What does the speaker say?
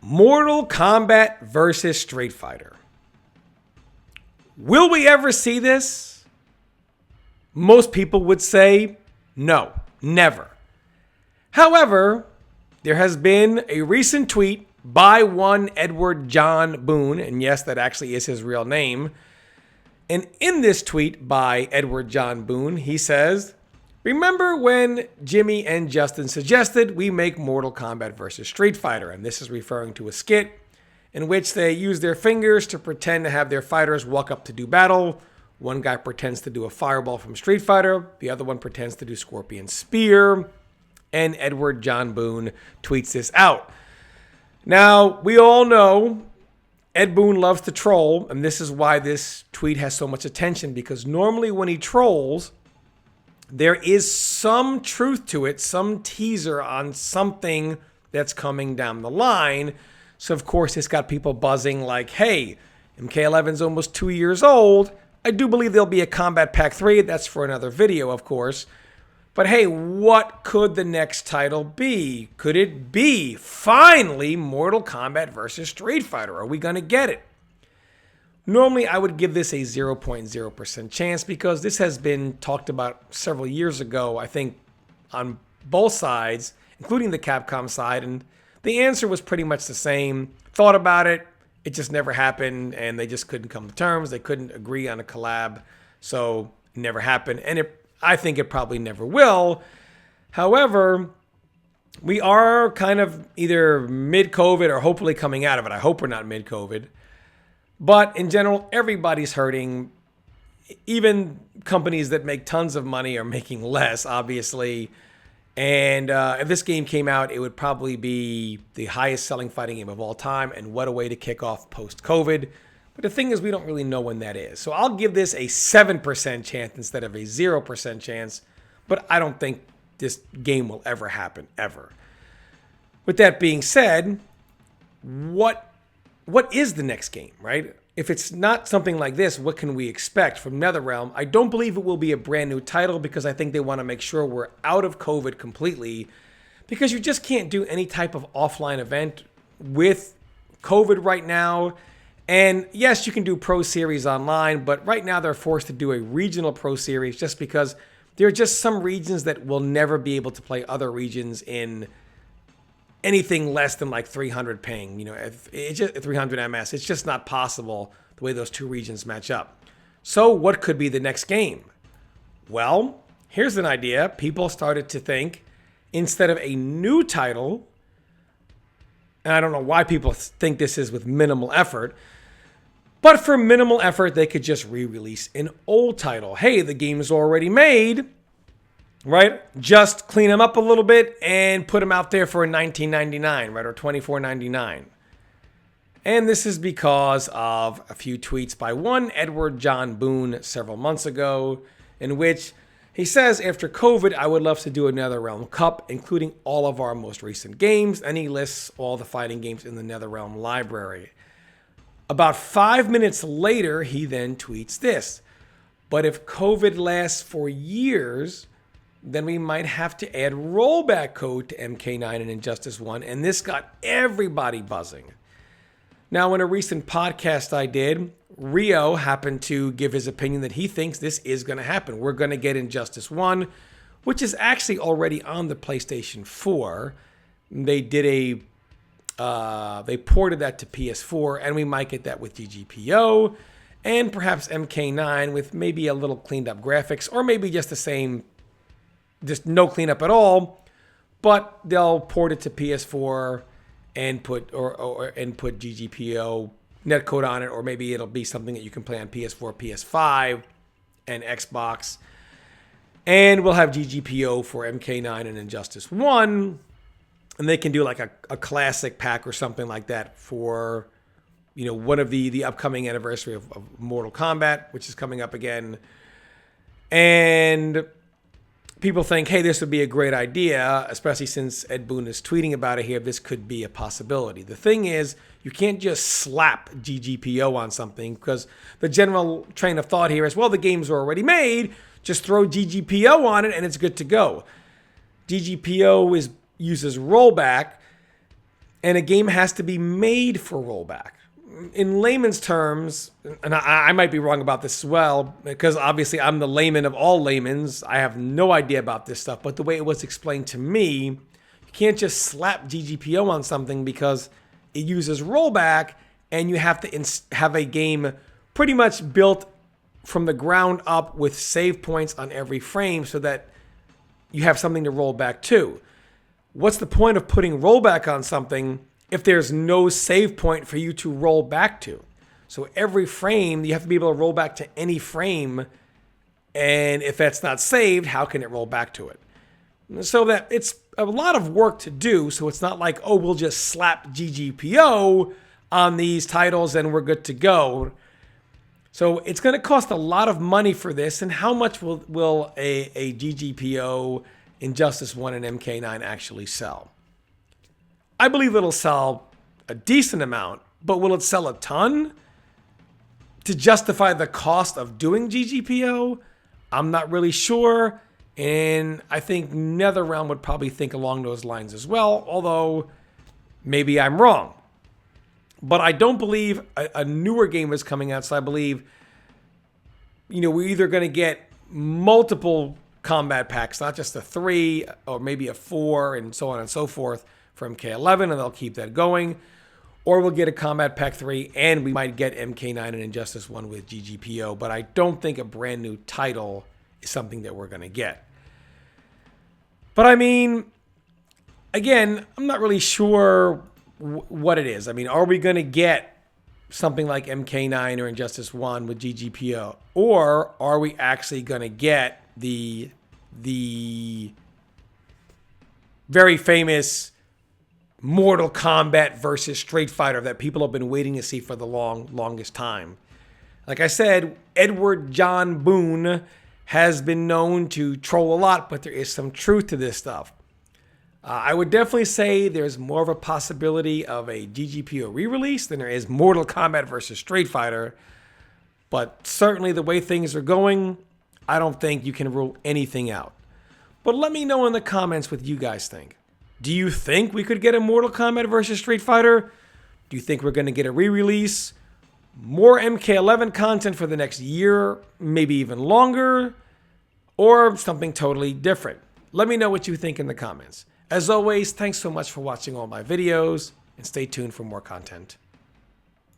Mortal Kombat versus Street Fighter. Will we ever see this? Most people would say no, never. However, there has been a recent tweet by one Edward John Boon, and yes, that actually is his real name. And in this tweet by Edward John Boon, he says, "Remember when Jimmy and Justin suggested we make Mortal Kombat versus Street Fighter?" And this is referring to a skit in which they use their fingers to pretend to have their fighters walk up to do battle. One guy pretends to do a fireball from Street Fighter. The other one pretends to do Scorpion Spear. And Edward John Boon tweets this out. Now, we all know Ed Boon loves to troll, and this is why this tweet has so much attention, because normally when he trolls, there is some truth to it, some teaser on something that's coming down the line. So, of course, it's got people buzzing like, hey, MK11's almost 2 years old. I do believe there'll be a Combat Pack 3. That's for another video, of course. But hey, what could the next title be? Could it be finally Mortal Kombat versus Street Fighter? Are we going to get it? Normally, I would give this a 0.0% chance because this has been talked about several years ago, I think, on both sides, including the Capcom side, and the answer was pretty much the same. Thought about it, it just never happened, and they just couldn't come to terms. They couldn't agree on a collab, so it never happened, and I think it probably never will. However, we are kind of either mid-COVID or hopefully coming out of it. I hope we're not mid-COVID. But in general, everybody's hurting. Even companies that make tons of money are making less, obviously. And if this game came out, it would probably be the highest selling fighting game of all time. And what a way to kick off post-COVID. But the thing is, we don't really know when that is. So I'll give this a 7% chance instead of a 0% chance. But I don't think this game will ever happen, ever. With that being said, what is the next game, right? If it's not something like this, what can we expect from NetherRealm? I don't believe it will be a brand new title because I think they want to make sure we're out of COVID completely, because you just can't do any type of offline event with COVID right now. And yes, you can do Pro Series online, but right now they're forced to do a regional Pro Series just because there are just some regions that will never be able to play other regions in anything less than like 300 ping, it's just 300 MS. It's just not possible the way those two regions match up. So what could be the next game? Well, here's an idea. People started to think, instead of a new title, and I don't know why people think this is with minimal effort, but for minimal effort, they could just re-release an old title. Hey, the game is already made, right? Just clean them up a little bit and put them out there for $19.99, right? Or $24.99. And this is because of a few tweets by one Edward John Boon several months ago, in which he says, after COVID, I would love to do a NetherRealm Cup, including all of our most recent games. And he lists all the fighting games in the NetherRealm library. About 5 minutes later, he then tweets this. But if COVID lasts for years, then we might have to add rollback code to MK9 and Injustice 1. And this got everybody buzzing. Now, in a recent podcast I did, Rio happened to give his opinion that he thinks this is going to happen. We're going to get Injustice 1, which is actually already on the PlayStation 4. They did they ported that to PS4, and we might get that with GGPO, and perhaps MK9 with maybe a little cleaned up graphics, or maybe just the same, just no cleanup at all, but they'll port it to PS4 and put put GGPO netcode on it, or maybe it'll be something that you can play on PS4, PS5, and Xbox. And we'll have GGPO for MK9 and Injustice 1. And they can do like a classic pack or something like that for, one of the upcoming anniversary of Mortal Kombat, which is coming up again. And people think, hey, this would be a great idea, especially since Ed Boon is tweeting about it here. This could be a possibility. The thing is, you can't just slap GGPO on something, because the general train of thought here is, well, the games are already made. Just throw GGPO on it and it's good to go. GGPO uses rollback, And a game has to be made for rollback. In layman's terms, and I might be wrong about this as well, because obviously I'm the layman of all laymans. I have no idea about this stuff, but the way it was explained to me, you can't just slap GGPO on something because it uses rollback, and you have to have a game pretty much built from the ground up with save points on every frame so that you have something to roll back to. What's the point of putting rollback on something if there's no save point for you to roll back to? So every frame, you have to be able to roll back to any frame. And if that's not saved, how can it roll back to it? So that it's a lot of work to do. So it's not like, oh, we'll just slap GGPO on these titles and we're good to go. So it's going to cost a lot of money for this. And how much will a GGPO Injustice 1 and MK9 actually sell? I believe it'll sell a decent amount, but will it sell a ton to justify the cost of doing GGPO? I'm not really sure. And I think NetherRealm would probably think along those lines as well, although maybe I'm wrong. But I don't believe a newer game is coming out, so I believe, we're either going to get multiple combat packs, not just a 3 or maybe a 4 and so on and so forth for MK11, and they'll keep that going. Or we'll get a combat pack 3 and we might get MK9 and Injustice 1 with GGPO, but I don't think a brand new title is something that we're going to get. But I mean, again, I'm not really sure what it is. I mean, are we going to get something like MK9 or Injustice 1 with GGPO? Or are we actually going to get the very famous Mortal Kombat versus Street Fighter that people have been waiting to see for the longest time? Like I said, Edward John Boon has been known to troll a lot, but there is some truth to this stuff. I would definitely say there's more of a possibility of a GGPO re-release than there is Mortal Kombat versus Street Fighter. But certainly the way things are going, I don't think you can rule anything out. But let me know in the comments what you guys think. Do you think we could get a Mortal Kombat versus Street Fighter? Do you think we're going to get a re-release? More MK11 content for the next year, maybe even longer? Or something totally different? Let me know what you think in the comments. As always, thanks so much for watching all my videos, and stay tuned for more content.